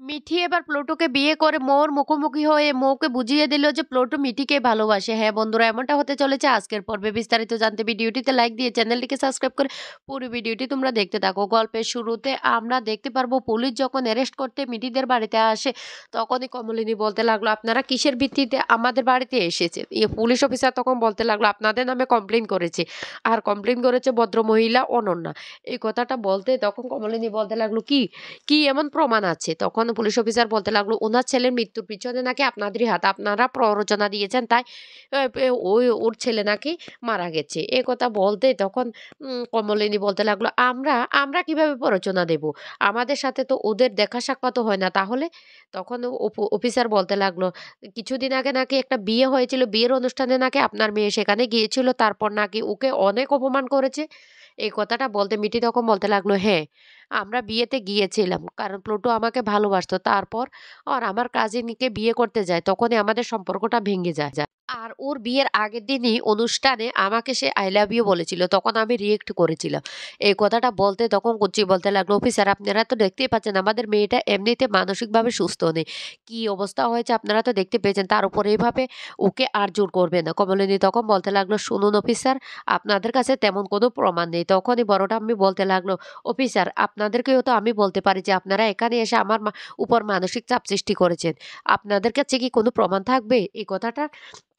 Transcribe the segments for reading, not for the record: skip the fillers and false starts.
মিঠি এবার প্লুটোকে বিয়ে করে মৌর মুখোমুখি হয়ে মৌকে বুঝিয়ে দিল যে প্লুটো মিঠিকে ভালোবাসে। হ্যাঁ বন্ধুরা, এমনটা হতে চলেছে আজকের পর্বে। বিস্তারিত জানতে ভিডিওটিতে লাইক দিয়ে চ্যানেলটিকে সাবস্ক্রাইব করে পুরো ভিডিওটি তোমরা দেখতে থাকো। গল্পের শুরুতে আমরা দেখতে পারবো পুলিশ যখন অ্যারেস্ট করতে মিঠিদের বাড়িতে আসে, তখনই কমলিনী বলতে লাগলো, আপনারা কিসের ভিত্তিতে আমাদের বাড়িতে এসেছেন? পুলিশ অফিসার তখন বলতে লাগলো, আপনাদের নামে কমপ্লেন করেছে, আর কমপ্লেন করেছে ভদ্রমহিলা অনন্যা। এই কথাটা বলতে তখন কমলিনী বলতে লাগলো, কি কি এমন প্রমাণ আছে? তখন পুলিশ অফিসার বলতে লাগলো, ওনার ছেলের মৃত্যুর পিছনে নাকি আপনাদেরই হাত, আপনারা প্ররোচনা দিয়েছেন, তাই ওই ওর ছেলে নাকি মারা গেছে। এ কথা বলতে তখন কমলিনী বলতে লাগলো, আমরা আমরা কিভাবে প্ররোচনা দেব? আমাদের সাথে তো ওদের দেখা সাক্ষাৎ হয় না। তাহলে? তখন অফিসার বলতে লাগলো, কিছুদিন আগে নাকি একটা বিয়ে হয়েছিল, বিয়ের অনুষ্ঠানে নাকি আপনার মেয়ে সেখানে গিয়েছিল, তারপর নাকি ওকে অনেক অপমান করেছে। এই কথাটা বলতে মিঠি তখন বলতে লাগলো, হ্যাঁ, আমরা বিয়েতে গিয়েছিলাম। কারণ প্লুটো আমাকে ভালোবাসতো। তারপর আমার কাজিনকে বিয়ে করতে যায়। তখনই আমাদের সম্পর্কটা ভেঙে যায়। আর ওর বিয়ের আগের দিনই অনুষ্ঠানে আমাকে সে I love you বলেছিল। তখন আমি রিঅ্যাক্ট করেছিলাম। এই কথাটা বলতে তখন কুচি বলতে লাগলো, অফিসার আপনারা তো দেখতেই পাচ্ছেন আমাদের মেয়েটা এমনিতে মানসিকভাবে সুস্থ নেই। কি অবস্থা হয়েছে আপনারা তো দেখতে পেয়েছেন। তার উপরে এভাবে ওকে আর জোর করবেন না। কমলিনী তখন বলতে লাগলো, শুনুন অফিসার, আপনাদের কাছে তেমন কোনো প্রমাণ নেই। তখনই বড় ঠাম্মি বলতে লাগলো, অফিসার আপনাদেরকেও তো আমি বলতে পারি যে আপনারা এখানে এসে আমার উপর মানসিক চাপ সৃষ্টি করেছেন। আপনাদের কাছে কি কোনো প্রমাণ থাকবে এই কথাটার?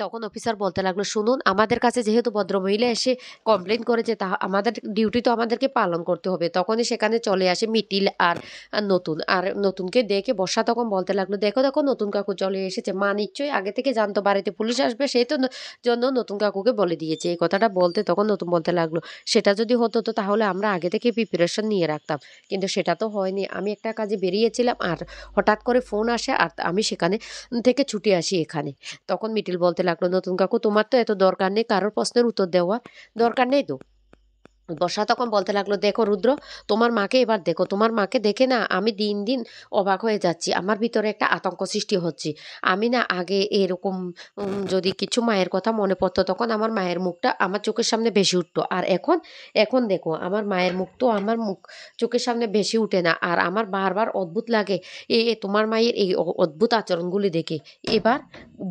তখন অফিসার বলতে লাগলো, শুনুন, আমাদের কাছে যেহেতু ভদ্রমহিলা এসে কমপ্লেন করেছে, তা আমাদের ডিউটি তো আমাদেরকে পালন করতে হবে। তখনই সেখানে চলে আসে মিটিল আর নতুনকে দেখে বর্ষা তখন বলতে লাগলো, দেখো দেখো নতুন কাকু চলে এসেছে। মা নিশ্চয়ই আগে থেকে জানতো বাড়িতে পুলিশ আসবে, সেই তো জন্য নতুন কাকুকে বলে দিয়েছে। এই কথাটা বলতে তখন নতুন বলতে লাগলো, সেটা যদি হতো তো তাহলে আমরা আগে থেকে প্রিপারেশন নিয়ে রাখতাম, কিন্তু সেটা তো হয়নি। আমি একটা কাজে বেরিয়েছিলাম আর হঠাৎ করে ফোন আসে আর আমি সেখানে থেকে ছুটে আসি এখানে। তখন মিটিল বলতে লাগলো, নতুন কাকু তোমার তো এত দরকার নেই কারোর প্রশ্নের উত্তর দেওয়া, দরকার নেই তো। বর্ষা তখন বলতে লাগলো, দেখো রুদ্র, তোমার মাকে এবার দেখো, তোমার মাকে দেখে না আমি দিন দিন অবাক হয়ে যাচ্ছি। আমার ভিতরে একটা আতঙ্ক সৃষ্টি হচ্ছে। আমি না আগে এরকম যদি কিছু মায়ের কথা মনে পড়তো তখন আমার মায়ের মুখটা আমার চোখের সামনে ভেসে উঠতো। আর এখন এখন দেখো আমার মায়ের মুখ তো আমার মুখ চোখের সামনে ভেসে উঠে না। আর আমার বারবার অদ্ভুত লাগে তোমার মায়ের এই অদ্ভুত আচরণগুলি দেখে। এবার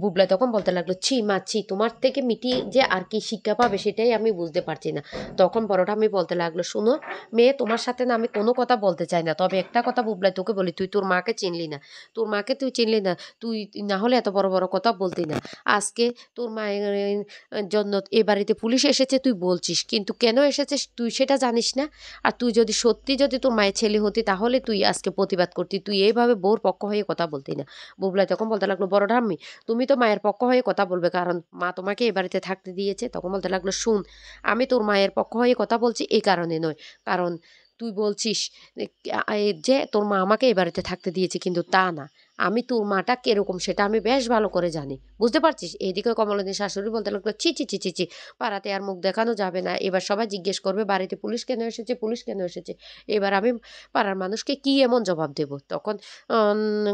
বুবলা তখন বলতে লাগলো, ছি মা ছি, তোমার থেকে মিটি যে আর কি শিক্ষা পাবে সেটাই আমি বুঝতে পারছি না। তখন বড়টা আমি বলতে লাগলো, শুনো মেয়ে, তোমার সাথে না আমি কোনো কথা বলতে চাই না, তবে একটা কথা বুবলাই তোকে বলি, তুই তোর মাকে চিনলি না। তোর মাকে তুই চিনলি না, তুই না হলে এত বড় বড় কথা বলতি না। আজকে তোর মায়ের জন্য এ বাড়িতে পুলিশ এসেছে তুই বলছিস, কিন্তু কেন এসেছে তুই সেটা জানিস না। আর তুই যদি সত্যি যদি তোর মায়ের ছেলে হতি তাহলে তুই আজকে প্রতিবাদ করতি, তুই এইভাবে বউর পক্ষ হয়ে কথা বলতি না। বুবলাই তখন বলতে লাগলো, বড় ঠাম্মি তুমি তো মায়ের পক্ষ হয়ে কথা বলবে, কারণ মা তোমাকে এ বাড়িতে থাকতে দিয়েছে। তখন বলতে লাগলো, শুন, আমি তোর মায়ের পক্ষ হয়ে কথা বলছি এই কারণে নয়, কারণ তুই বলছিস যে তোর মা আমাকে এ বাড়িতে থাকতে দিয়েছে, কিন্তু তা না। আমি তোর মাটা কিরকম সেটা আমি বেশ ভালো করে জানি, বুঝতে পারছিস? এইদিকে কমলিনীর শাশুড়ি বলতে লাগলো, ছি ছি ছি ছি ছি, পাড়াতে আর মুখ দেখানো যাবে না। এবার সবাই জিজ্ঞেস করবে বাড়িতে পুলিশ কেন এসেছে, পুলিশ কেন এসেছে। এবার আমি পাড়ার মানুষকে কি এমন জবাব দেব? তখন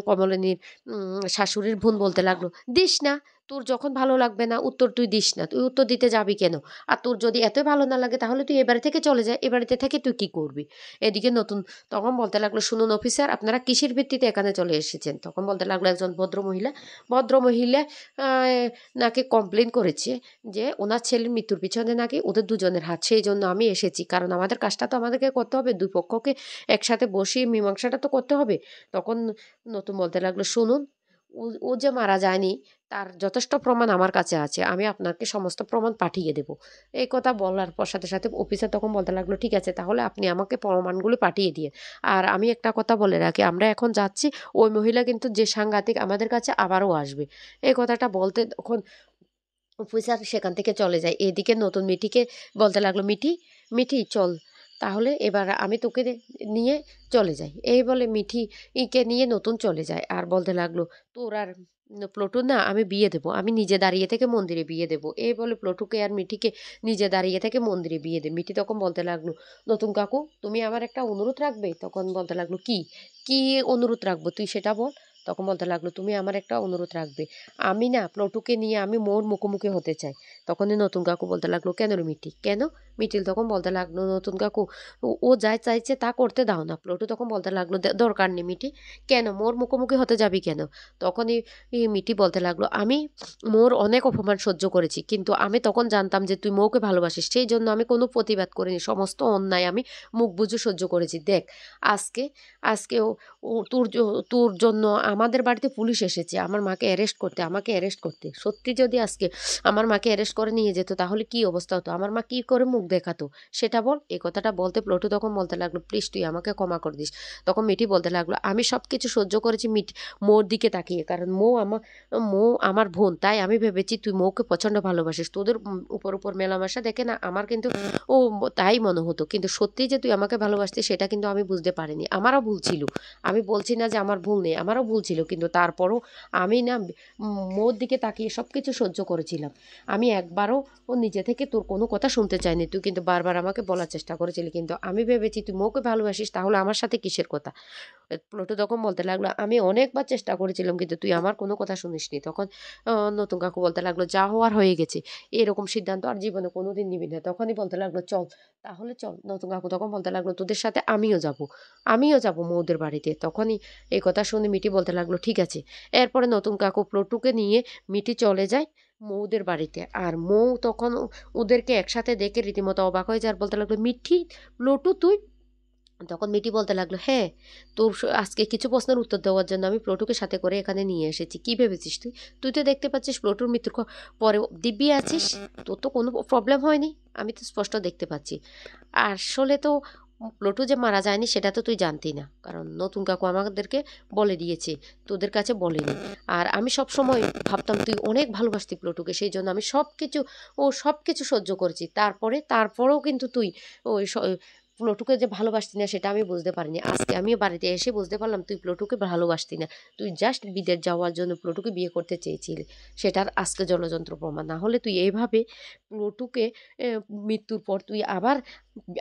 কমলিনীর শাশুড়ির বোন বলতে লাগলো, দিস না, তোর যখন ভালো লাগবে না উত্তর তুই দিস না, তুই উত্তর দিতে যাবি কেন? আর তোর যদি এতই ভালো না লাগে তাহলে তুই এ বাড়ি থেকে চলে যা, এ বাড়িতে থেকে তুই কি করবি? এদিকে নতুন তখন বলতে লাগলো, শুনুন অফিসার, আপনারা কিসের ভিত্তিতে এখানে চলে এসেছেন? তখন বলতে লাগলো, একজন ভদ্রমহিলা নাকি কমপ্লেন করেছে যে ওনার ছেলের মৃত্যুর পিছনে নাকি ওদের দুজনের হাত, সেই জন্য আমি এসেছি, কারণ আমাদের কাজটা তো আমাদেরকে করতে হবে, দুই পক্ষকে একসাথে বসিয়ে মীমাংসাটা তো করতে হবে। তখন নতুন বলতে লাগলো, শুনুন, ও ও যে মারা যায়নি তার যথেষ্ট প্রমাণ আমার কাছে আছে, আমি আপনাকে সমস্ত প্রমাণ পাঠিয়ে দেব। এই কথা বলার পর সাথে সাথে অফিসার তখন বলতে লাগলো, ঠিক আছে, তাহলে আপনি আমাকে প্রমাণগুলো পাঠিয়ে দিয়ে। আর আমি একটা কথা বলে রাখি, আমরা এখন যাচ্ছি, ওই মহিলা কিন্তু যে সাংঘাতিক আমাদের কাছে আবারও আসবে। এই কথাটা বলতে তখন অফিসার সেখান থেকে চলে যায়। এদিকে নতুন মিঠিকে বলতে লাগলো, মিঠি মিঠি চল, তাহলে এবার আমি তোকে নিয়ে চলে যাই। এই বলে মিঠিকে নিয়ে নতুন চলে যায় আর বলতে লাগলো, তোর আর প্লটুর না আমি বিয়ে দেবো, আমি নিজে দাঁড়িয়ে থেকে মন্দিরে বিয়ে দেবো। এই বলে প্লটুকে আর মিঠিকে নিজে দাঁড়িয়ে থেকে মন্দিরে বিয়ে দেবে। মিঠি তখন বলতে লাগলো, নতুন কাকু তুমি আমার একটা অনুরোধ রাখবে? তখন বলতে লাগলো, কি কি অনুরোধ রাখবো তুই সেটা বল। তখন বলতে লাগলো, তুমি আমার একটা অনুরোধ রাখবে, আমি না প্লটুকে নিয়ে আমি মোর মুখোমুখি হতে চাই। তখনই নতুন কাকু বলতে লাগলো, কেন রে মিঠি, কেন? মিঠিল তখন বলতে লাগলো, নতুন কাকু ও যা চাইছে তা করতে দাও না। প্লটু তখন বলতে লাগলো, দরকার নেই মিঠি, কেন মোর মুখোমুখি হতে যাবি কেন?" তখনই মিঠি বলতে লাগলো, "আমি মোর অনেক অপমান সহ্য করেছি, কিন্তু আমি তখন জানতাম যে তুই মৌকে ভালোবাসিস, সেই জন্য আমি কোনো প্রতিবাদ করিনি, সমস্ত অন্যায় আমি মুখ বুজে সহ্য করেছি। দেখ আজকে আজকে ও তোর জন্য আমাদের বাড়িতে পুলিশ এসেছে আমার মাকে অ্যারেস্ট করতে, আমাকে অ্যারেস্ট করতে। সত্যি যদি আজকে আমার মাকে অ্যারেস্ট করে নিয়ে যেত তাহলে কি অবস্থা হতো, আমার মা কি করে মুখ দেখাতো সেটা বল।" এই কথাটা বলতে প্লটু তখন বলতে লাগলো, "প্লিজ তুই আমাকে ক্ষমা করে দিস।" তখন মিঠি বলতে লাগলো, "আমি সব কিছু সহ্য করেছি মোর দিকে তাকিয়ে, কারণ মৌ আমার বোন, তাই আমি ভেবেছি তুই মৌকে প্রচণ্ড ভালোবাসিস। তোদের উপর মেলামেশা দেখে না আমার কিন্তু তাই মনে হতো, কিন্তু সত্যি যে তুই আমাকে ভালোবাসতিস সেটা কিন্তু আমি বুঝতে পারিনি। আমারও ভুল ছিল, আমি বলছি না যে আমার ভুল নেই, আমারও ভুল ছিল, কিন্তু তারপরও আমি না মোর দিকে তাকিয়ে সব কিছু সহ্য করেছিলাম। আমি একবারও নিজে থেকে তোর কোনো কথা শুনতে চাইনি, তুই কিন্তু বারবার আমাকে বলার চেষ্টা করেছিলি, কিন্তু আমি ভেবেছি তুই মৌকে ভালোবাসিস, তাহলে আমার সাথে কিসের কথা?" প্লটু তখন বলতে লাগলো, "আমি অনেকবার চেষ্টা করেছিলাম কিন্তু তুই আমার কোনো কথা শুনিসনি।" তখন নতুন কাকু বলতে লাগলো, "যা হওয়ার হয়ে গেছে, এরকম সিদ্ধান্ত আর জীবনে কোনোদিন নিবি না।" তখনই বলতে লাগলো, "চল তাহলে চল।" নতুন কাকু তখন বলতে লাগলো, "তোদের সাথে আমিও যাবো মৌদের বাড়িতে।" তখনই এই কথা শুনে মিঠি বলতে লাগলো, "ঠিক আছে।" এরপরে নতুন কাকু প্লটুকে নিয়ে মিঠি চলে যায় মৌদের বাড়িতে। আর মৌ তখন ওদেরকে একসাথে দেখে রীতিমতো অবাক হয়ে যায় আর বলতে লাগলো, "মিঠি, প্লটু তুই?" তখন মিটি বলতে লাগলো, "হ্যাঁ, তোর আজকে কিছু প্রশ্নের উত্তর দেওয়ার জন্য আমি প্লটুকে সাথে করে এখানে নিয়ে এসেছি। কি ভেবেছিস তুই? তুই তো দেখতে পাচ্ছিস প্লটুর মৃত্যুর পরে দিব্যি আছিস। তোর তো কোনো প্রবলেম হয়নি। আমি তো স্পষ্ট দেখতে পাচ্ছি। আসলে তো প্লটু যে মারা যায়নি সেটা তো তুই জানতি না। কারণ নতুন কাকু আমাদেরকে বলে দিয়েছে, তোদের কাছে বলেনি। আর আমি সবসময় ভাবতাম তুই অনেক ভালোবাসতি প্লটুকে, সেই জন্য আমি সব কিছু সহ্য করেছি। তারপরেও কিন্তু তুই ওই প্লটুকে যে ভালোবাসতি না সেটা আমি বুঝতে পারিনি। আজকে আমি বাড়িতে এসে বুঝতে পারলাম তুই প্লটুকে ভালোবাসতি না। তুই জাস্ট বিদেশ যাওয়ার জন্য প্লটুকে বিয়ে করতে চেয়েছিলি। সেটার আজকে জলযন্ত্র প্রমাণ। না হলে তুই এইভাবে প্লটুকে মৃত্যুর পর তুই আবার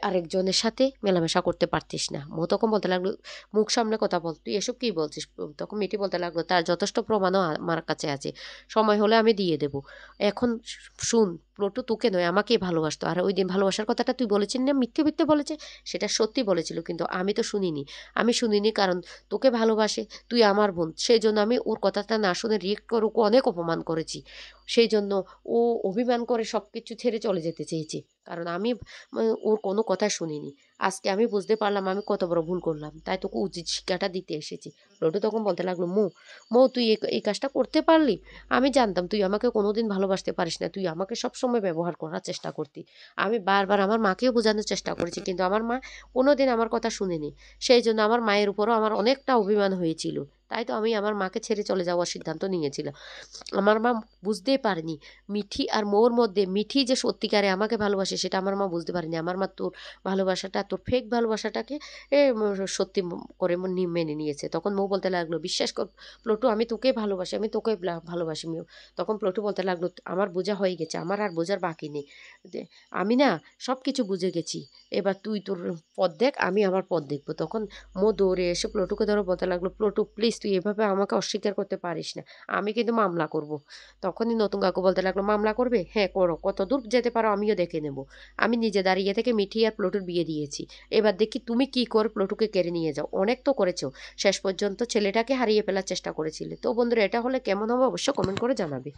আরেকজনের সাথে মেলামেশা করতে পারতিস না। মৌ তখন বলতে লাগলো, "মুখ সামলে কথা বল। তুই এসব কি বলছিস?" তখন মিটি বলতে লাগলো, "তার যথেষ্ট প্রমাণও আমার কাছে আছে। সময় হলে আমি দিয়ে দেব। এখন শুন, প্লটু তোকে নয় আমাকেই ভালোবাসতো। আর ওইদিন ভালোবাসার কথাটা তুই বলেছিলি না মিথ্যে বলেছে? সেটা সত্যি বলেছিল, কিন্তু আমি তো শুনিনি। আমি শুনিনি কারণ তোকে ভালোবাসে, তুই আমার বোন। সেজন্য আমি ওর কথাটা না শুনে রিয়েক্ট করে ওকে অনেক অপমান করেছি। সেই জন্য ও অভিমান করে সবকিছু ছেড়ে চলে যেতে চেয়েছে। কারণ আমি ওর কোনো কথাই শুনিনি। আজকে আমি বুঝতে পারলাম আমি কত বড় ভুল করলাম। তাই তোকে উচিত শিক্ষাটা দিতে এসেছি।" লটু তখন বলতে লাগলো, মৌ তুই এই কাজটা করতে পারলি? আমি জানতাম তুই আমাকে কোনোদিন ভালোবাসতে পারিস না। তুই আমাকে সবসময় ব্যবহার করার চেষ্টা করতি। আমি বারবার আমার মাকেও বোঝানোর চেষ্টা করেছি, কিন্তু আমার মা কোনোদিন আমার কথা শুনেনি। সেই জন্য আমার মায়ের উপরও আমার অনেকটা অভিমান হয়েছিল। তাই তো আমি আমার মাকে ছেড়ে চলে যাওয়ার সিদ্ধান্ত নিয়েছিলাম। আমার মা বুঝতেই পারেনি মিঠি আর মৌর মধ্যে মিঠি যে সত্যিকারে আমাকে ভালোবাসে সেটা আমার মা বুঝতে পারেনি। আমার মা তোর ভালোবাসাটা, তোর ফেক ভালোবাসাটাকে সত্যি করে মেনে নিয়েছে। তখন মৌ বলতে লাগলো, "বিশ্বাস কর প্লটু, আমি তোকে ভালোবাসি, আমি তোকে ভালোবাসি মেও।" তখন প্লটু বলতে লাগলো, "আমার বোঝা হয়ে গেছে, আমার আর বোঝার বাকি নেই। আমি না সব কিছু বুঝে গেছি। এবার তুই তোর পথ দেখ, আমি আমার পথ দেখবো।" তখন মৌ দৌড়ে এসে প্লটুকে ধরে বলতে লাগলো, "প্লটু প্লিজ তুই এভাবে আমাকে অস্বীকার করতে পারিস না। আমি কিন্তু মামলা করব।" তখনই নতুন কাকু বলতে লাগলো, "মামলা করবে? হ্যাঁ করো, কতদূর যেতে পারো আমিও দেখে নেব। আমি নিজে দাঁড়িয়ে থেকে মিঠি আর প্লটুর বিয়ে দিয়েছি। এবার দেখি তুমি কি করে প্লটুকে কেড়ে নিয়ে যাও। অনেক তো করেছো, শেষ পর্যন্ত ছেলেটাকে হারিয়ে ফেলার চেষ্টা করেছিলে।" তো বন্ধুরা, এটা হলে কেমন হবে অবশ্যই কমেন্ট করে জানাবে।